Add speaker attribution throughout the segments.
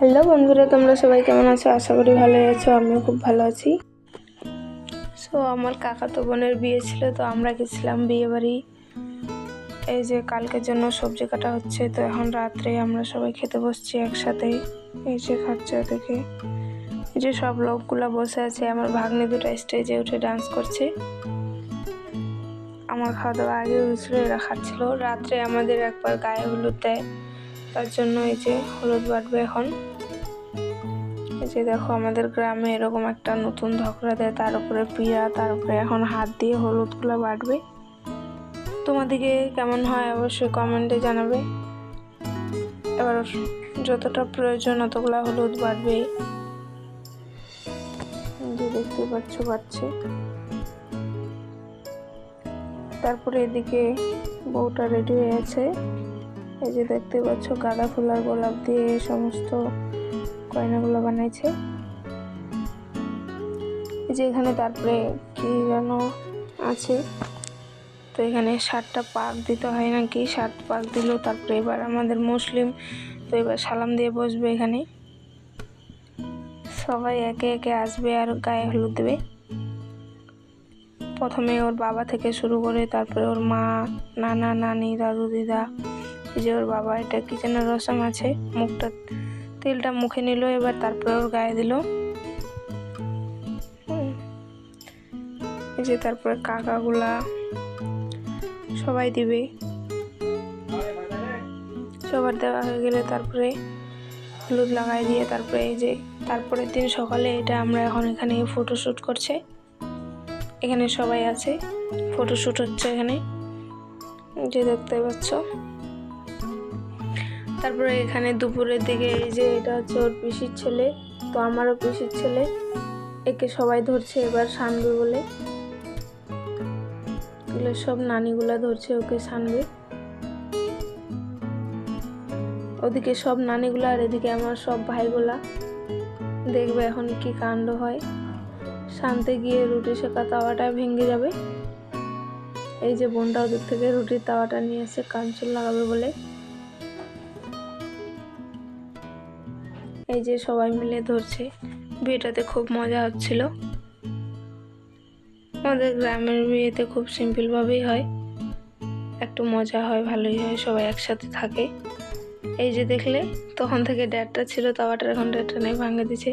Speaker 1: Hello বন্ধুরা, তোমরা সবাই কেমন আছো? আশা করি ভালোই আছো। আমিও খুব ভালো আছি। আমার কাকাতো বোনের বিয়ে ছিল, তো আমরা গেছিলাম বিয়ে বাড়ি। এই যে কালকের জন্য সবজি কাটা হচ্ছে, তো এখন রাত্রে আমরা সবাই খেতে বসছি একসাথে। এই যে খাচ্ছে দেখে, এই যে সব লোকগুলা বসে আছে। আমার ভাগ্নে দুটো স্টেজে উঠে ডান্স করছে। আমার খাওয়া দাওয়া আগে হয়েছিল, এরা খাচ্ছিল। রাত্রে আমাদের একবার গায়ে হলুদ দেয়, তার জন্য এই যে হলুদ বাটবে এখন। এই যে দেখো, আমাদের গ্রামে এরকম একটা নতুন ধকরা দেয়, তার উপরে পিয়া, তার উপরে এখন হাত দিয়ে হলুদগুলো বাটবে। তোমাদিকে কেমন হয় অবশ্যই কমেন্টে জানাবে। এবার যতটা প্রয়োজন অতগুলা হলুদ বাটবে। যে দেখতে পাচ্ছ বাটছে। তারপরে এদিকে বউটা রেডি হয়ে আছে। এই যে দেখতে পাচ্ছ গাঁদা ফুল আর গোলাপ দিয়ে সমস্ত গয়নাগুলো বানাইছে। এই যে এখানে তারপরে কি যেন আছে, তো এখানে 7টা পাক দিতে হয় নাকি, 7 পাক দিল। তারপরে এবার আমাদের মুসলিম, তো এবার সালাম দিয়ে বসবে। এখানে সবাই একে একে আসবে আর গায়ে হলুদ দেবে। প্রথমে ওর বাবা থেকে শুরু করে, তারপরে ওর মা, নানা, নানি, দাদু, দিদা। এই যে ওর বাবা, এটা কি যেন রসম আছে, মুখটা তেলটা মুখে নিল, এবার তারপরে ওর গায়ে দিল। এই যে তারপরে কাকাগুলা সবাই দিবে। সবার দেওয়া হয়ে গেলে তারপরে হলুদ লাগাই দিয়ে তারপরে এই যে তারপরের দিন সকালে এটা আমরা এখন এখানে ফটোশ্যুট করছে। এখানে সবাই আছে, ফটোশ্যুট হচ্ছে এখানে, যে দেখতে পাচ্ছ। তারপরে এখানে দুপুরের দিকে এই যে এটা হচ্ছে ওর পিসির ছেলে, তো আমারও পিসির ছেলে। একে সবাই ধরছে এবার সানবে বলে, এগুলো সব নানিগুলা ধরছে ওকে সানবে। ওদিকে সব নানিগুলা আর এদিকে আমার সব ভাইগুলা। দেখবে এখন কি কাণ্ড হয়। শান্তে গিয়ে রুটি শেখা তাওয়াটা ভেঙে যাবে। এই যে বোনটা ওদিক থেকে রুটির তাওয়াটা নিয়ে এসে কাঞ্চন লাগাবে বলে। এই যে সবাই মিলে ধরছে। বিয়েটাতে খুব মজা হচ্ছিল। আমাদের গ্রামের বিয়েতে খুব সিম্পল ভাবেই হয়, একটু মজা হয়, ভালোই হয়, সবাই একসাথে থাকে। এই যে দেখলে, তখন থেকে ড্যাডটা ছিল তাওয়াটার, এখন ড্যাডটা নেই, ভাঙে দিছে।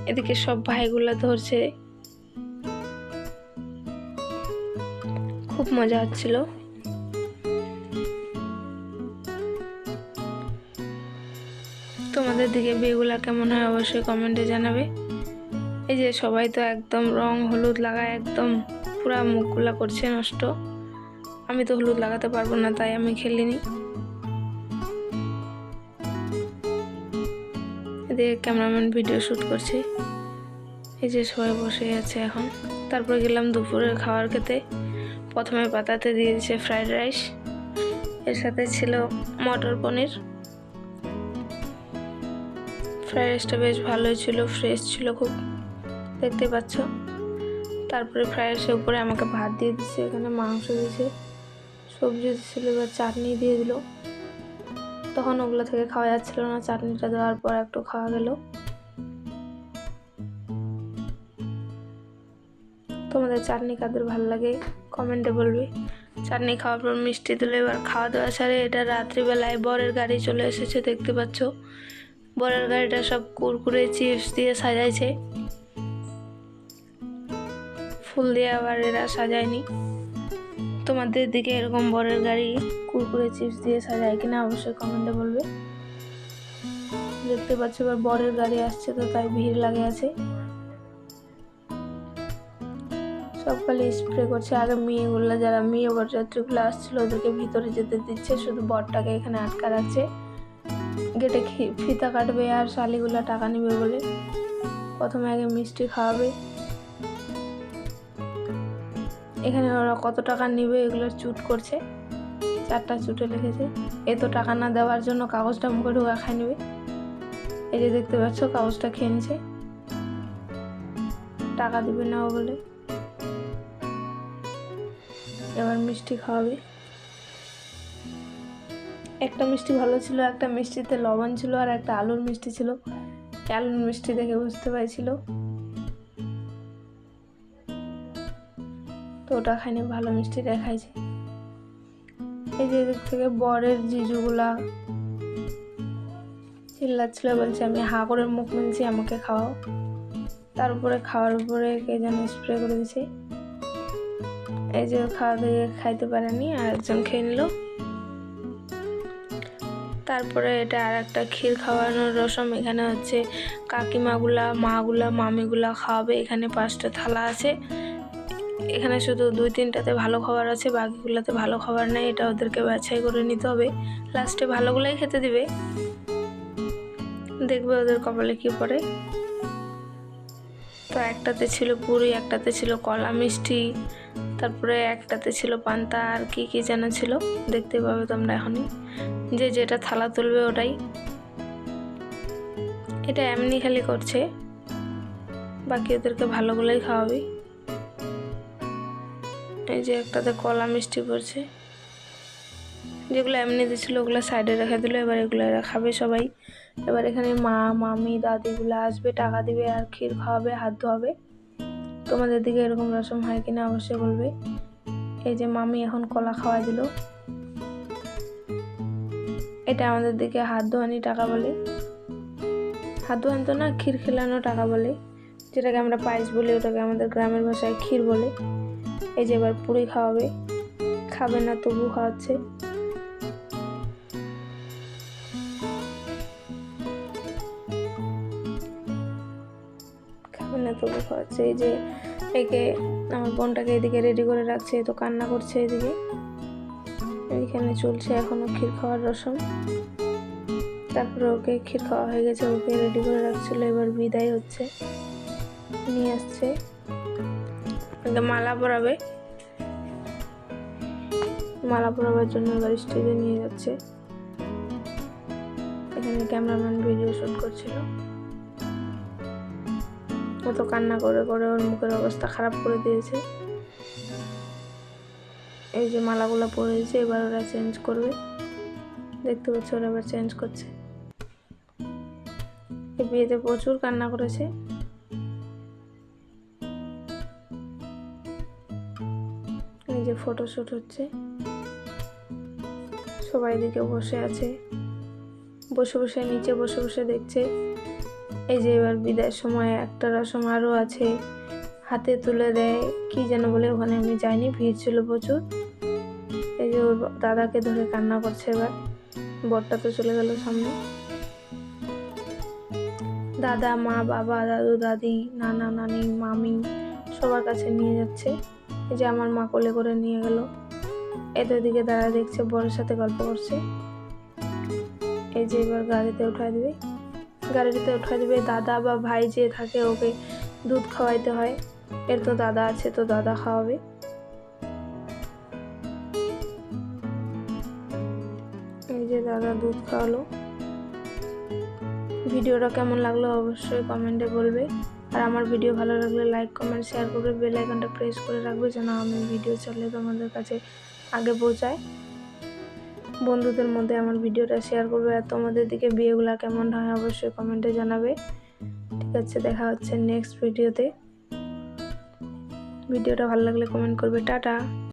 Speaker 1: এদিকে সব ভাইগুলা ধরছে, খুব মজা হচ্ছিল। তোমাদের দিকে বিয়েগুলা কেমন হয় অবশ্যই কমেন্টে জানাবে। এই যে সবাই তো একদম রং হলুদ লাগায় একদম পুরা মুখগুলা করছে নষ্ট। আমি তো হলুদ লাগাতে পারবো না, তাই আমি খেলিনি। এদিকে ক্যামেরাম্যান ভিডিও শ্যুট করছে। এই যে সবাই বসে আছে এখন। তারপর গেলাম দুপুরের খাবার খেতে। প্রথমে পাতাতে দিয়ে দিয়েছে ফ্রাইড রাইস, এর সাথে ছিল মটর পনির। ফ্রাইড রাইসটা বেশ ভালোই ছিল, ফ্রেশ ছিল খুব, দেখতে পাচ্ছ। তারপরে ফ্রাইড রাইসের উপরে আমাকে ভাত দিয়ে দিচ্ছে, এখানে মাংস দিয়েছে, সবজি দিয়েছিল, এবার চাটনি দিয়ে দিল। তখন ওগুলো থেকে খাওয়া যাচ্ছিল না, চাটনিটা দেওয়ার পর একটু খাওয়া গেল। তোমাদের চাটনি কাদের ভালো লাগে কমেন্টে বলবে। চাটনি খাওয়ার পর মিষ্টি দিলে এবার খাওয়া দাওয়া সারে এটা রাত্রিবেলায় বরের গাড়ি চলে এসেছে, দেখতে পাচ্ছ। বরের গাড়িটা সব কুরকুরে চিপস দিয়ে সাজাইছে, ফুল দিয়ে আবার এরা সাজায়নি। তোমাদের দিকে এরকম বরের গাড়ি কুরকুরে চিপস দিয়ে সাজায় কিনা অবশ্যই কমেন্টে বলবে। দেখতে পাচ্ছ এবার বরের গাড়ি আসছে, তো তাই ভিড় লাগে আছে। সব খালি স্প্রে করছে। আগে মেয়েগুলো, যারা মেয়ে বরযাত্রীগুলো আসছিল ওদেরকে ভিতরে যেতে দিচ্ছে, শুধু বরটাকে এখানে আটকা রাখছে। গেটে ফিতা কাটবে আর শালিগুলা টাকা নিবে বলে। প্রথমে আগে মিষ্টি খাওয়াবে। এখানে ওরা কত টাকা নিবে এগুলো চুট করছে, 4টা চুটে লিখেছে। এত টাকা না দেওয়ার জন্য কাগজটা মুখে ঢোকা খাই নেবে। এই যে দেখতে পাচ্ছ কাগজটা খেয়ে নিছে, টাকা দিবে না বলে। এবার মিষ্টি খাওয়াবে। একটা মিষ্টি ভালো ছিল, একটা মিষ্টিতে লবণ ছিল, আর একটা আলুর মিষ্টি ছিল। আলুর মিষ্টি দেখে বুঝতে পারছিল, তো ওটা খাইনি, ভালো মিষ্টিটা খাইছে। এই যে এদিক থেকে বরের জিজুগুলা চিল্লাচ্ছিল, বলছে আমি হা করে মুখ মিলছি, আমাকে খাওয়াও। তার উপরে খাওয়ার উপরে কে যেন স্প্রে করে দিছে। এই যে খাওয়া দিয়ে খাইতে পারেনি, আর একজন খেয়ে নিল। তারপরে এটা আর একটা ক্ষীর খাওয়ানোর রসম। এখানে হচ্ছে কাকিমাগুলা, মাগুলা, মামিগুলা খাওয়াবে। এখানে 5টা থালা আছে। এখানে শুধু 2-3টাতে ভালো খাবার আছে, বাকিগুলোতে ভালো খাবার নেই। এটা ওদেরকে বাছাই করে নিতে হবে, লাস্টে ভালোগুলাই খেতে দিবে। দেখবে ওদের কপালে কি পড়ে। তো একটাতে ছিল পুরি, একটাতে ছিল কলা মিষ্টি, তারপরে একটাতে ছিল পান্তা, আর কি কি যেন ছিল, দেখতে পাবে তোমরা এখনই। যে যেটা থালা তুলবে ওটাই। এটা এমনি খালি করছে, বাকি ওদেরকে ভালোগুলোই খাওয়াবে। এই যে একটাতে কলা মিষ্টি পড়ছে, যেগুলো এমনি দিয়েছিল ওগুলো সাইডে রেখে দিল। এবার এগুলো এরা খাবে সবাই। এবার এখানে মা, মামি, দাদিগুলো আসবে, টাকা দিবে আর ক্ষীর খাওয়াবে, হাত ধোয়াবে। তোমাদের দিকে এরকম রসম হয় কিনা অবশ্যই বলবে। এই যে মামি এখন কলা খাওয়াই দিল। এটা আমাদের দিকে হাত ধোয়ানি টাকা বলে। হাত ধোয়ান তো না, ক্ষীর খেলানো টাকা বলে, যেটাকে আমরা পায়েস বলি, ওটাকে আমাদের গ্রামের ভাষায় ক্ষীর বলে। এই যে এবার পুরি খাওয়াবে, খাবে না তবু খাওয়াচ্ছে। খাবে না তবু খাওয়াচ্ছে। এই যে একে আমার বোনটাকে এদিকে রেডি করে রাখছে, তো কান্না করছে। এদিকে এইখানে চলছে এখনো ক্ষীর খাওয়ার রসম। তারপরে ওকে ক্ষীর খাওয়া হয়ে গেছে, ওকে রেডি করে রাখছিল। এবার বিদায় হচ্ছে, নিয়ে আসছে, মালা পরাবে। মালা পরাবার জন্য এবার স্টেজে নিয়ে যাচ্ছে। এখানে ক্যামেরাম্যান ভিডিও শুট করছিল। ও তো কান্না করে করে ওর মুখের অবস্থা খারাপ করে দিয়েছে। এই যে মালাগুলো পরেছে, এবার ওরা চেঞ্জ করবে। দেখতে পাচ্ছ ওরা এবার চেঞ্জ করছে। এই বিয়েতে প্রচুর কান্না করেছে। এই যে ফটোশুট হচ্ছে, সবাই দিকে বসে আছে, বসে বসে নিচে বসে বসে দেখছে। এই যে এবার বিদায়ের সময় একটা রসম আরও আছে, হাতে তুলে দেয়, কি যেন বলে, ওখানে আমি যাইনি, ভিড় ছিল প্রচুর। এই যে ওর দাদাকে ধরে কান্না করছে। এবার বরটা তো চলে গেল সামনে। দাদা, মা, বাবা, দাদু, দাদি, নানা, নানি, মামি সবার কাছে নিয়ে যাচ্ছে। এই যে আমার মা কোলে করে নিয়ে গেল। এদের দিকে দাদা দেখছে, বরের সাথে গল্প করছে। এই যে এবার গাড়িতে উঠায় দিবে, গাড়িতে উঠায় দিবে। দাদা বা ভাই যে থাকে ওকে দুধ খাওয়াইতে হয়। এর তো দাদা আছে, তো দাদা খাওয়াবে। এই যে দাদা দুধ খাওয়ালো। ভিডিওটা কেমন লাগলো অবশ্যই কমেন্টে বলবে। আর আমার ভিডিও ভালো লাগলে লাইক, কমেন্ট, শেয়ার করবে, বেল আইকনটা প্রেস করে রাখবে, যেন আমি ভিডিও চাইলে তোমাদের কাছে আগে পৌঁছায়। বন্ধুদের মধ্যে আমার ভিডিওটা শেয়ার করবে। আর তোমাদের দিকে বিয়েগুলা কেমন হয় অবশ্যই কমেন্টে জানাবে। ঠিক আছে, দেখা হচ্ছে নেক্সট ভিডিওতে। ভিডিওটা ভালো লাগলে কমেন্ট করবে। টাটা।